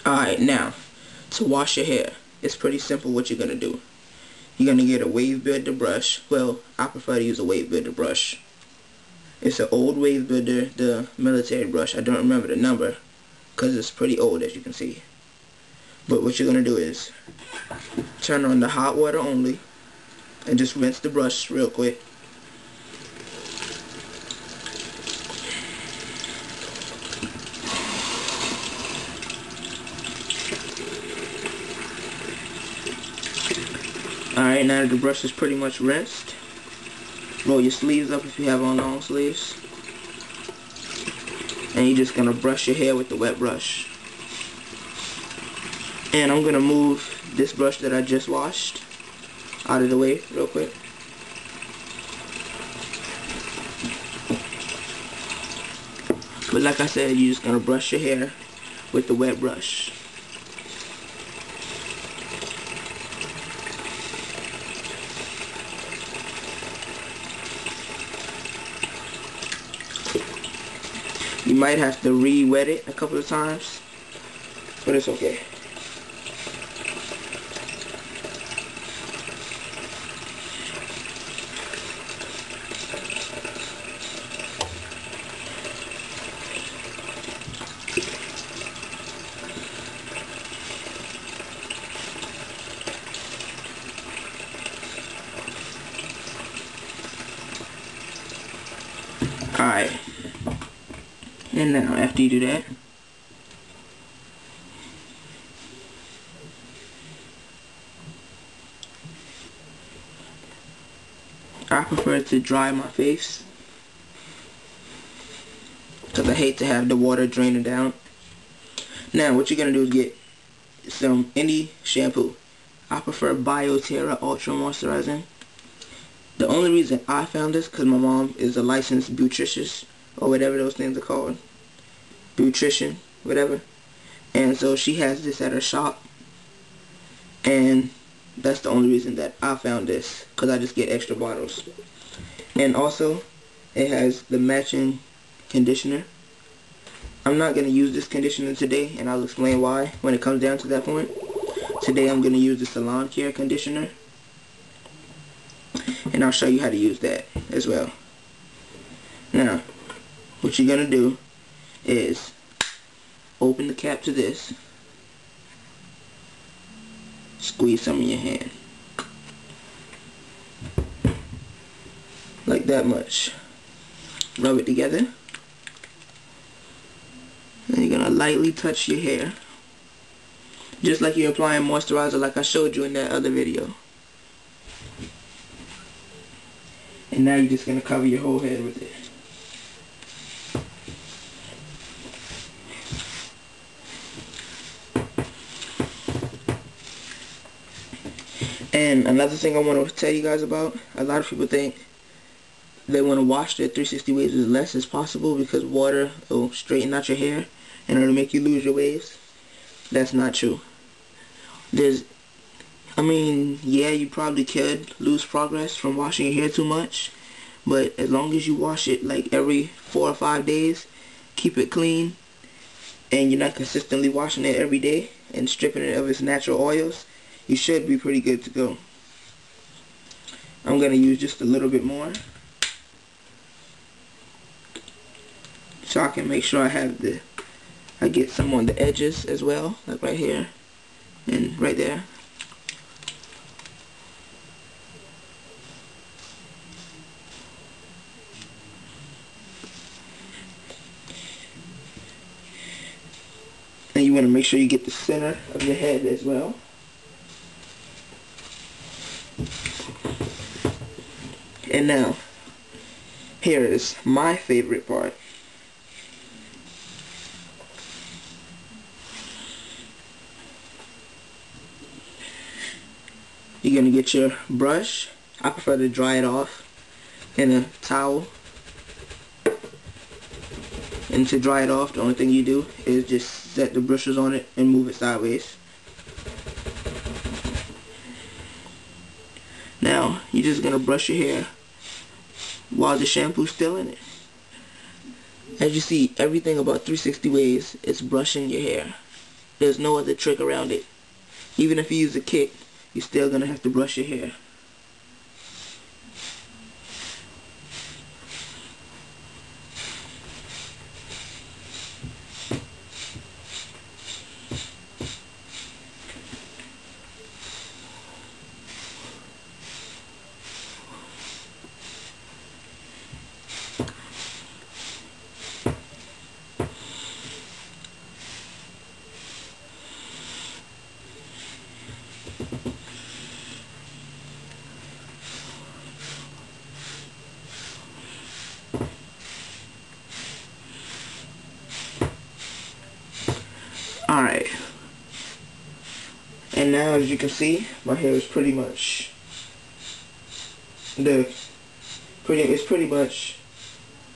Alright, now, to wash your hair, it's pretty simple what you're going to do. You're going to get a wave builder brush. Well, I prefer to use a wave builder brush. It's an old wave builder, the military brush. I don't remember the number because it's pretty old, as you can see. But what you're going to do is turn on the hot water only and just rinse the brush real quick. Alright, now that the brush is pretty much rinsed, roll your sleeves up if you have on long sleeves. And you're just going to brush your hair with the wet brush. And I'm going to move this brush that I just washed out of the way real quick. But like I said, you're just going to brush your hair with the wet brush. You might have to re-wet it a couple of times, but it's okay. Alright. And now, after you do that, I prefer to dry my face because I hate to have the water draining down. Now, what you're going to do is get any shampoo. I prefer bioTerra Ultra Moisturizing. The only reason I found this because my mom is a licensed beautician, or whatever those things are called. Beautician, whatever. And so she has this at her shop. And that's the only reason that I found this, because I just get extra bottles. And also, it has the matching conditioner. I'm not going to use this conditioner today, and I'll explain why when it comes down to that point. Today I'm going to use the Salon Care conditioner. And I'll show you how to use that as well. Now, what you're going to do is open the cap to this, squeeze some in your hand, like that much, rub it together, then you're going to lightly touch your hair, just like you're applying moisturizer like I showed you in that other video. And now you're just going to cover your whole head with it. And another thing I want to tell you guys about, a lot of people think they want to wash their 360 waves as less as possible because water will straighten out your hair and it'll make you lose your waves. That's not true. Yeah, you probably could lose progress from washing your hair too much, but as long as you wash it like every 4 or 5 days, keep it clean, and you're not consistently washing it every day and stripping it of its natural oils, you should be pretty good to go. I'm going to use just a little bit more so I can make sure I get some on the edges as well, like right here and right there. And you want to make sure you get the center of your head as well. And now, here is my favorite part. You're going to get your brush. I prefer to dry it off in a towel. And to dry it off, the only thing you do is just set the bristles on it and move it sideways. Now, you're just going to brush your hair while the shampoo's still in it. As you see, everything about 360 waves is brushing your hair. There's no other trick around it. Even if you use a kit, you're still gonna have to brush your hair. Alright. And now, as you can see, my hair is pretty much it's pretty much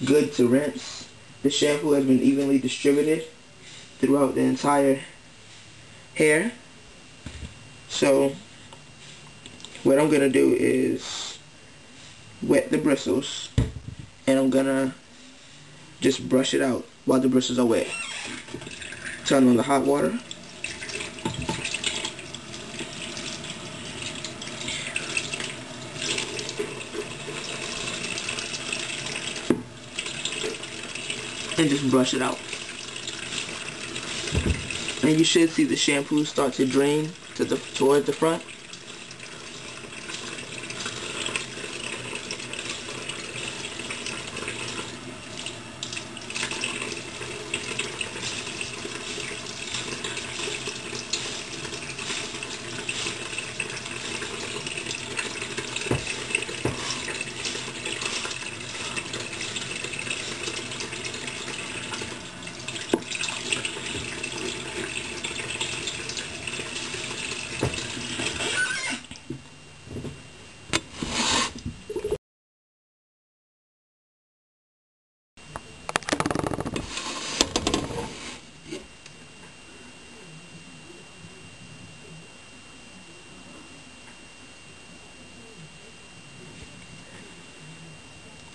good to rinse. The shampoo has been evenly distributed throughout the entire hair. So what I'm gonna do is wet the bristles, and I'm gonna just brush it out while the bristles are wet. Turn on the hot water. And just brush it out. And you should see the shampoo start to drain toward the front.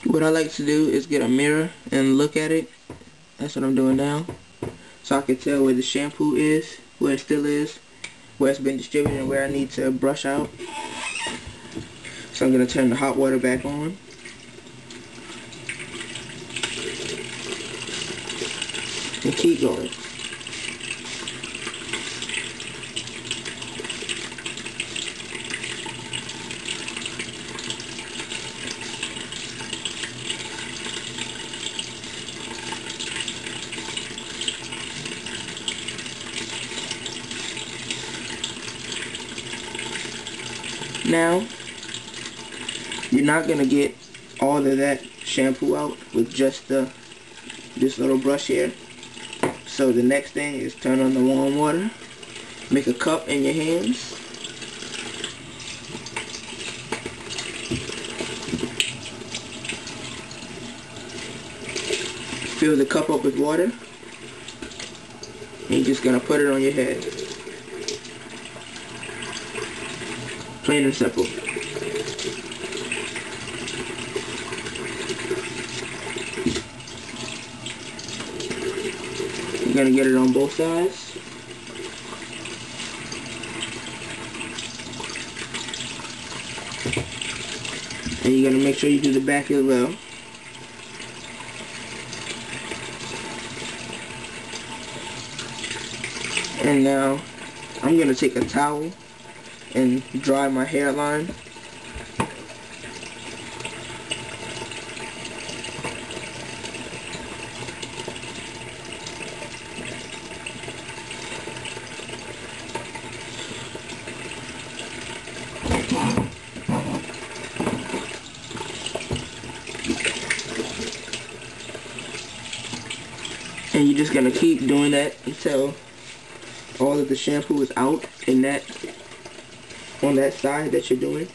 What I like to do is get a mirror and look at it. That's what I'm doing now. So I can tell where the shampoo is, where it still is, where it's been distributed, and where I need to brush out. So I'm going to turn the hot water back on. And keep going. Now, you're not going to get all of that shampoo out with just this little brush here. So the next thing is turn on the warm water. Make a cup in your hands. Fill the cup up with water. And you're just going to put it on your head. Plain and simple. You're going to get it on both sides. And you're going to make sure you do the back as well. And now I'm going to take a towel and dry my hairline. And you're just going to keep doing that until all of the shampoo is out in that on that side that you're doing.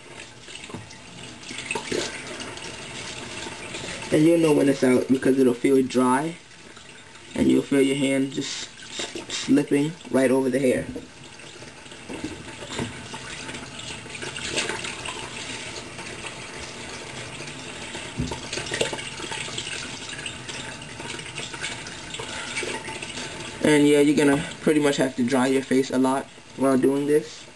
And you'll know when it's out because it'll feel dry and you'll feel your hand just slipping right over the hair. And yeah, you're gonna pretty much have to dry your face a lot while doing this.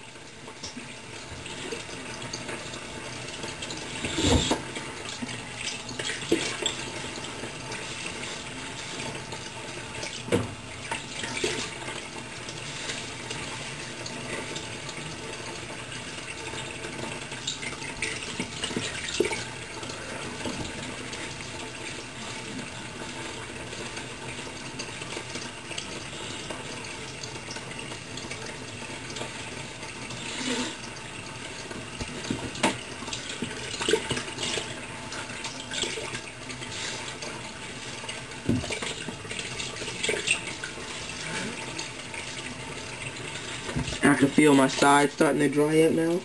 I can feel my sides starting to dry up now.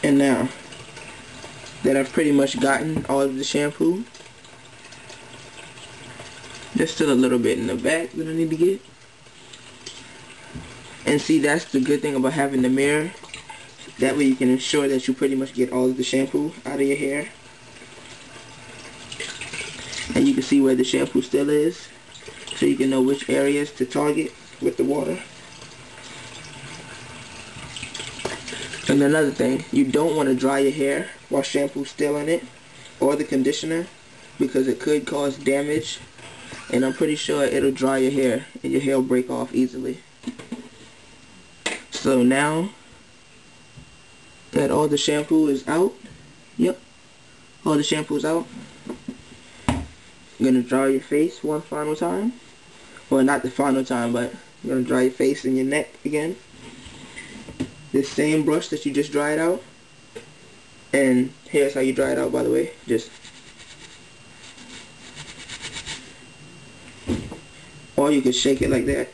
And now that I've pretty much gotten all of the shampoo, there's still a little bit in the back that I need to get. And see, that's the good thing about having the mirror. That way you can ensure that you pretty much get all of the shampoo out of your hair. And you can see where the shampoo still is, so you can know which areas to target with the water. And another thing, you don't want to dry your hair while shampoo's still in it, or the conditioner, because it could cause damage, and I'm pretty sure it'll dry your hair and your hair will break off easily. So now that all the shampoo is out, yep, all the shampoo is out, I'm gonna dry your face one final time. Well, not the final time, but you're gonna dry your face and your neck again. This same brush that you just dried out, and here's how you dry it out, by the way. Just, or you can shake it like that.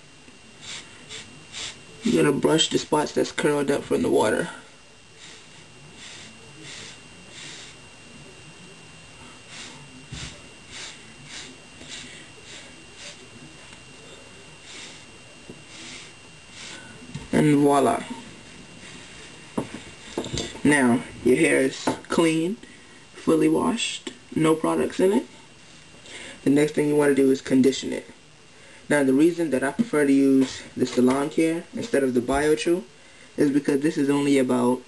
You're gonna brush the spots that's curled up from the water. And voila. Now, your hair is clean, fully washed, no products in it. The next thing you want to do is condition it. Now, the reason that I prefer to use the Salon Care instead of the Biotrue is because this is only about,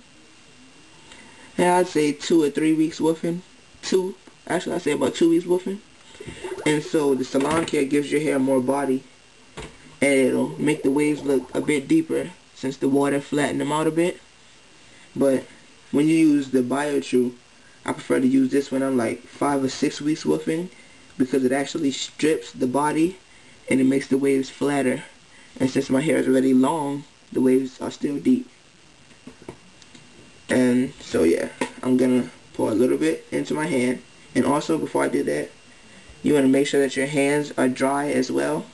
I'd say 2 or 3 weeks woofing. I'd say about 2 weeks woofing. And so the Salon Care gives your hair more body, and it'll make the waves look a bit deeper since the water flattened them out a bit. But when you use the Biotrue, I prefer to use this when I'm like 5 or 6 weeks woofing, because it actually strips the body and it makes the waves flatter. And since my hair is already long, the waves are still deep. And so yeah, I'm gonna pour a little bit into my hand. And also, before I do that, you want to make sure that your hands are dry as well.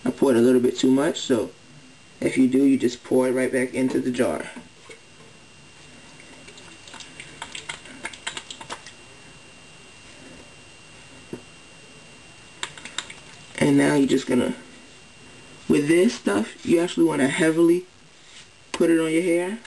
I poured a little bit too much, so if you do, you just pour it right back into the jar. And now you're just gonna, with this stuff, you actually want to heavily put it on your hair.